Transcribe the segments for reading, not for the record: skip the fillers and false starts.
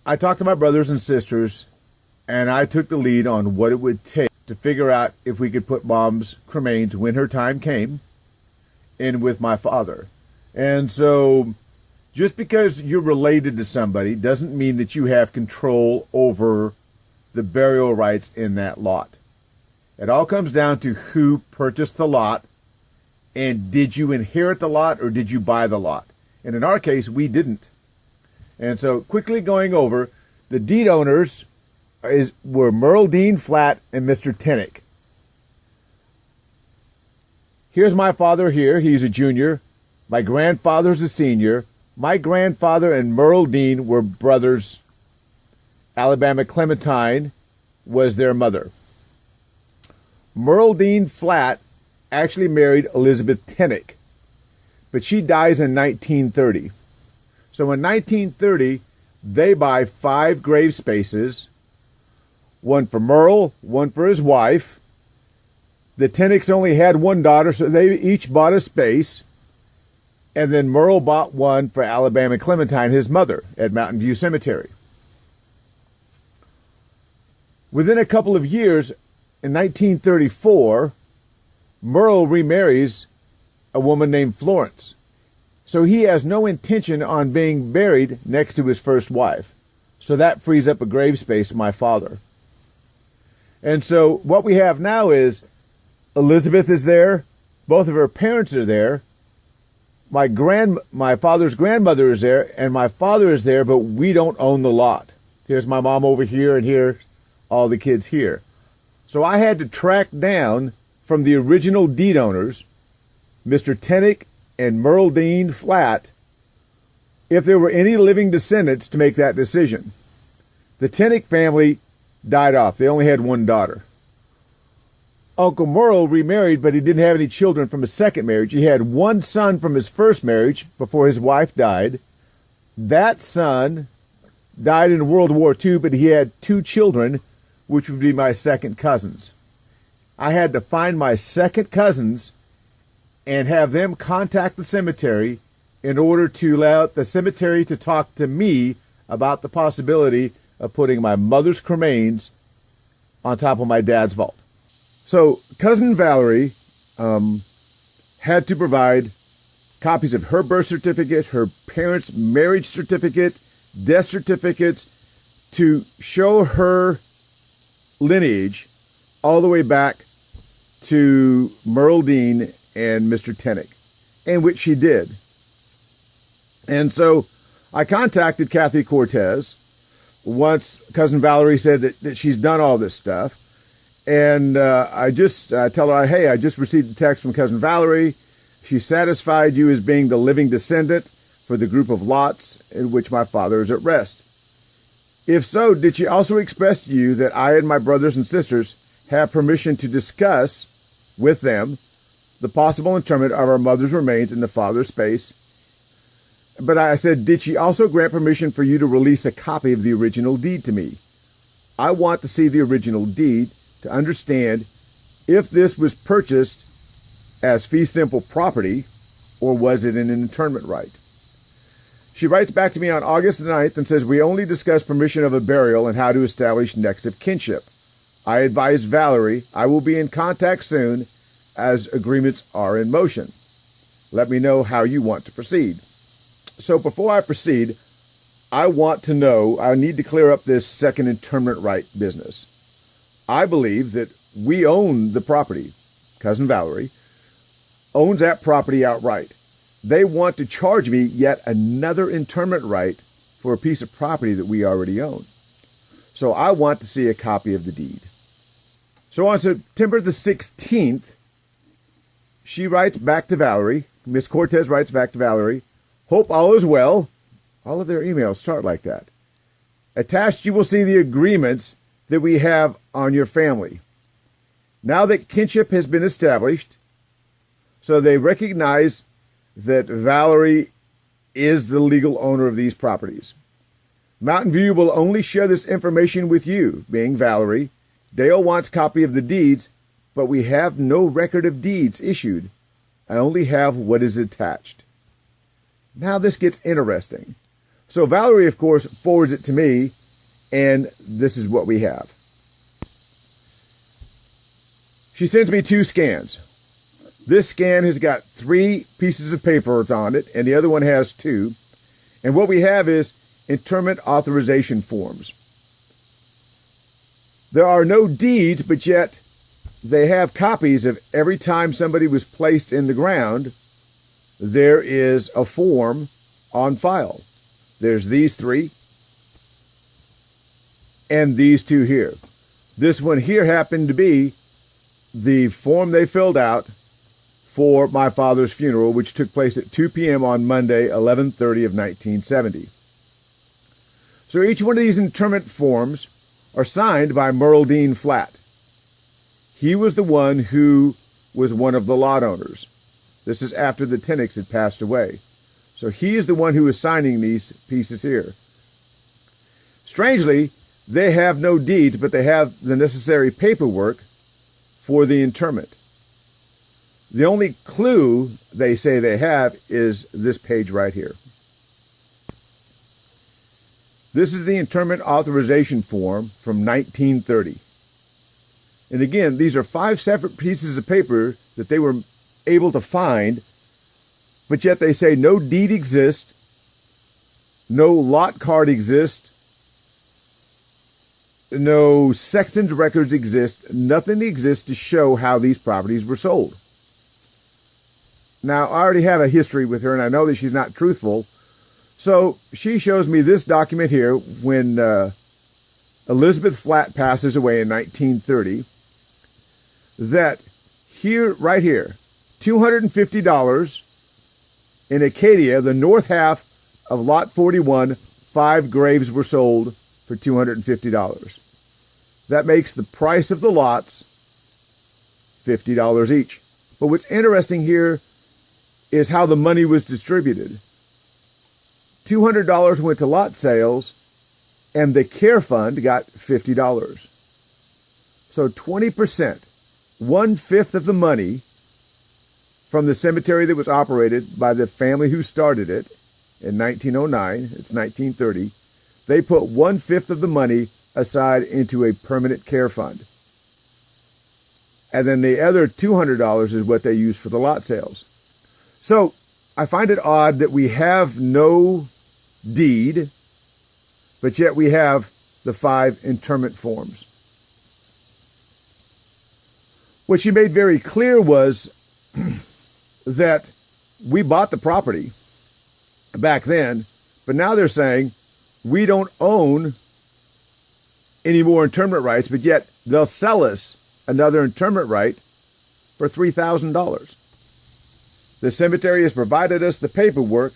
I talked to my brothers and sisters, and I took the lead on what it would take to figure out if we could put Mom's cremains, when her time came, in with my father. And so just because you're related to somebody doesn't mean that you have control over the burial rights in that lot. It all comes down to who purchased the lot, and did you inherit the lot or did you buy the lot? And in our case, we didn't. And so quickly going over, the deed owners were Merle Dean Flatt and Mr. Tennick. Here's my father here. He's a junior. My grandfather's a senior. My grandfather and Merle Dean were brothers. Alabama Clementine was their mother. Merle Dean Flatt actually married Elizabeth Tennick, but she dies in 1930. So in 1930, they buy 5 grave spaces, one for Merle, one for his wife. The Tennicks only had one daughter, so they each bought a space. And then Merle bought one for Alabama Clementine, his mother, at Mountain View Cemetery. Within a couple of years, in 1934, Merle remarries a woman named Florence. So he has no intention on being buried next to his first wife. So that frees up a grave space for my father. And so what we have now is Elizabeth is there. Both of her parents are there. My father's grandmother is there, and my father is there, but we don't own the lot. Here's my mom over here, and here all the kids here. So I had to track down from the original deed owners, Mr. Tennick and Merle Dean Flatt, if there were any living descendants to make that decision. The Tennick family died off. They only had one daughter. Uncle Merle remarried, but he didn't have any children from his second marriage. He had one son from his first marriage before his wife died. That son died in World War II, but he had 2 children, which would be my second cousins. I had to find my second cousins and have them contact the cemetery in order to allow the cemetery to talk to me about the possibility of putting my mother's cremains on top of my dad's vault. So Cousin Valerie had to provide copies of her birth certificate, her parents' marriage certificate, death certificates to show her lineage all the way back to Merle Dean and Mr. Tennick, and which she did. And so I contacted Kathy Cortez once Cousin Valerie said that she's done all this stuff. And I just tell her, hey, I just received a text from Cousin Valerie. She satisfied you as being the living descendant for the group of lots in which my father is at rest. If so, did she also express to you that I and my brothers and sisters have permission to discuss with them the possible interment of our mother's remains in the father's space? But I said, did she also grant permission for you to release a copy of the original deed to me? I want to see the original deed to understand if this was purchased as fee simple property or was it an internment right. She writes back to me on August 9th and says, we only discussed permission of a burial and how to establish next of kinship. I advised Valerie I will be in contact soon as agreements are in motion. Let me know how you want to proceed. So before I proceed, I want to know, I need to clear up this second internment right business. I believe that we own the property. Cousin Valerie owns that property outright. They want to charge me yet another internment right for a piece of property that we already own. So I want to see a copy of the deed. So on September the 16th, she writes back to Valerie, Miss Cortez writes back to Valerie, hope all is well. All of their emails start like that. Attached, you will see the agreements that we have on your family. Now that kinship has been established, so they recognize that Valerie is the legal owner of these properties. Mountain View will only share this information with you, being Valerie. Dale wants copy of the deeds, but we have no record of deeds issued. I only have what is attached. Now this gets interesting. So Valerie, of course, forwards it to me, and this is what we have. She sends me 2 scans. This scan has got 3 pieces of paper on it, and the other one has 2. And what we have is interment authorization forms. There are no deeds, but yet they have copies of every time somebody was placed in the ground, there is a form on file. There's these 3 and these 2 here. This one here happened to be the form they filled out for my father's funeral, which took place at 2 p.m. on Monday, 11/30 of 1970. So each one of these interment forms are signed by Merle Dean Flatt. He was the one who was one of the lot owners. This is after the Tennicks had passed away. So he is the one who is signing these pieces here. Strangely, they have no deeds, but they have the necessary paperwork for the interment. The only clue they say they have is this page right here. This is the interment authorization form from 1930. And again, these are 5 separate pieces of paper that they were able to find, but yet they say no deed exists, no lot card exists, no sexton's records exist, nothing exists to show how these properties were sold. Now, I already have a history with her, and I know that she's not truthful. So she shows me this document here when Elizabeth Flatt passes away in 1930, that here, right here, $250 in Acadia, the north half of Lot 41, 5 graves were sold for $250. That makes the price of the lots $50 each. But what's interesting here is how the money was distributed. $200 went to lot sales, and the care fund got $50. So 20%, 1/5 of the money from the cemetery that was operated by the family who started it in 1909, it's 1930, they put 1/5 of the money aside into a permanent care fund. And then the other $200 is what they use for the lot sales. So I find it odd that we have no deed, but yet we have the 5 interment forms. What she made very clear was that we bought the property back then, but now they're saying we don't own any more interment rights, but yet they'll sell us another interment right for $3,000. The cemetery has provided us the paperwork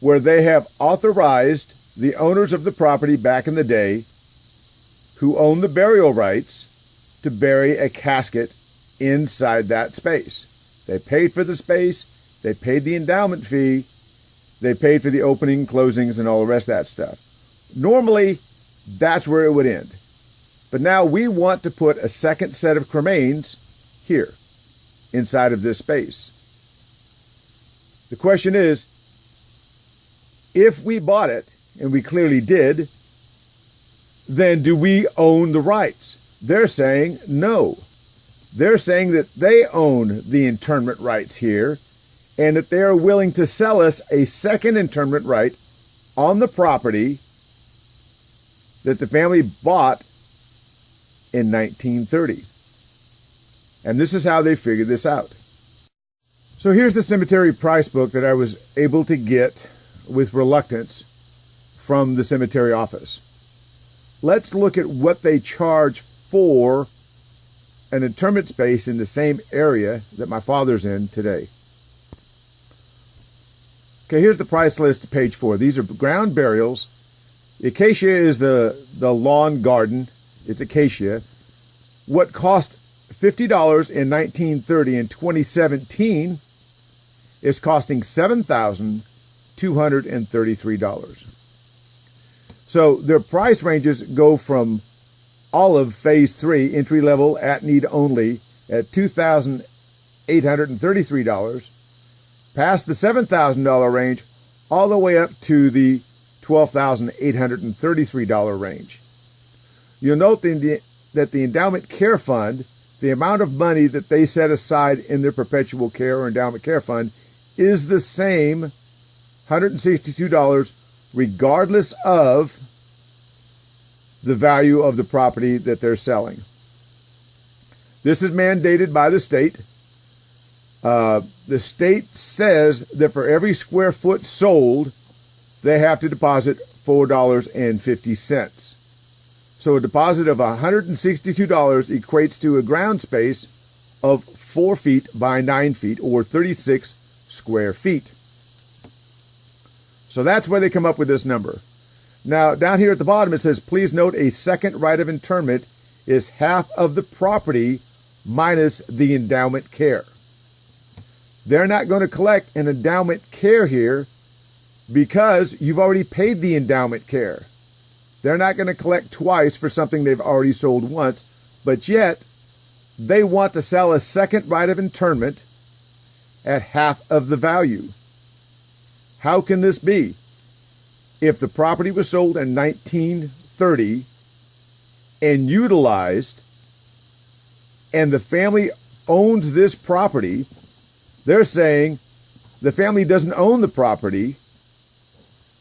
where they have authorized the owners of the property back in the day who own the burial rights to bury a casket inside that space. They paid for the space, they paid the endowment fee, they paid for the opening, closings, and all the rest of that stuff. Normally, that's where it would end. But now we want to put a second set of cremains here, inside of this space. The question is, if we bought it, and we clearly did, then do we own the rights? They're saying no. They're saying that they own the internment rights here, and that they are willing to sell us a second internment right on the property that the family bought in 1930. And this is how they figured this out. So here's the cemetery price book that I was able to get with reluctance from the cemetery office. Let's look at what they charge for an interment space in the same area that my father's in today. Okay, here's the price list, page 4. These are ground burials. The acacia is the lawn garden. It's acacia. What cost $50 in 1930 and 2017 is costing $7,233. So their price ranges go from olive phase 3, entry level, at need only, at $2,833, past the $7,000 range, all the way up to the $12,833 range. You'll note that the endowment care fund, the amount of money that they set aside in their perpetual care or endowment care fund, is the same $162 regardless of the value of the property that they're selling. This is mandated by the state. The state says that for every square foot sold, they have to deposit $4.50. So a deposit of $162 equates to a ground space of 4 feet by 9 feet, or 36 square feet. So that's where they come up with this number. Now, down here at the bottom, it says, please note a second right of internment is half of the property minus the endowment care. They're not going to collect an endowment care here because you've already paid the endowment care. They're not going to collect twice for something they've already sold once, but yet they want to sell a second right of internment at half of the value. How can this be? If the property was sold in 1930 and utilized, and the family owns this property, they're saying the family doesn't own the property,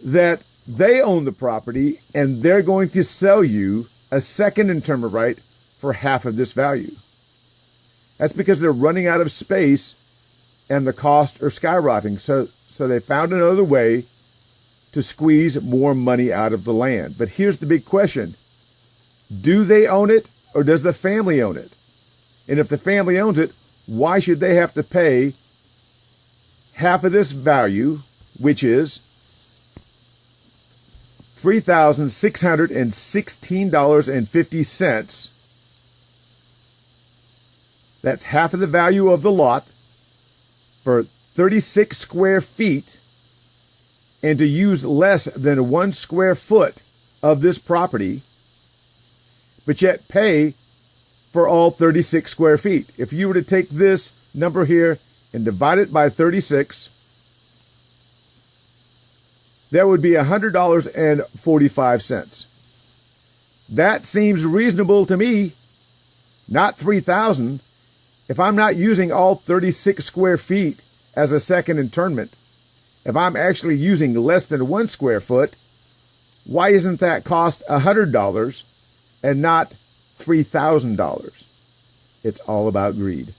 that they own the property, and they're going to sell you a second internment right for half of this value. That's because they're running out of space and the costs are skyrocketing. So they found another way to squeeze more money out of the land. But here's the big question. Do they own it, or does the family own it? And if the family owns it, why should they have to pay half of this value, which is $3,616.50? That's half of the value of the lot for 36 square feet, and to use less than 1 square foot of this property, but yet pay for all 36 square feet. If you were to take this number here and divide it by 36, that would be $100.45. That seems reasonable to me, not $3,000. If I'm not using all 36 square feet as a second internment, if I'm actually using less than 1 square foot, why isn't that cost $100 and not $3,000? It's all about greed.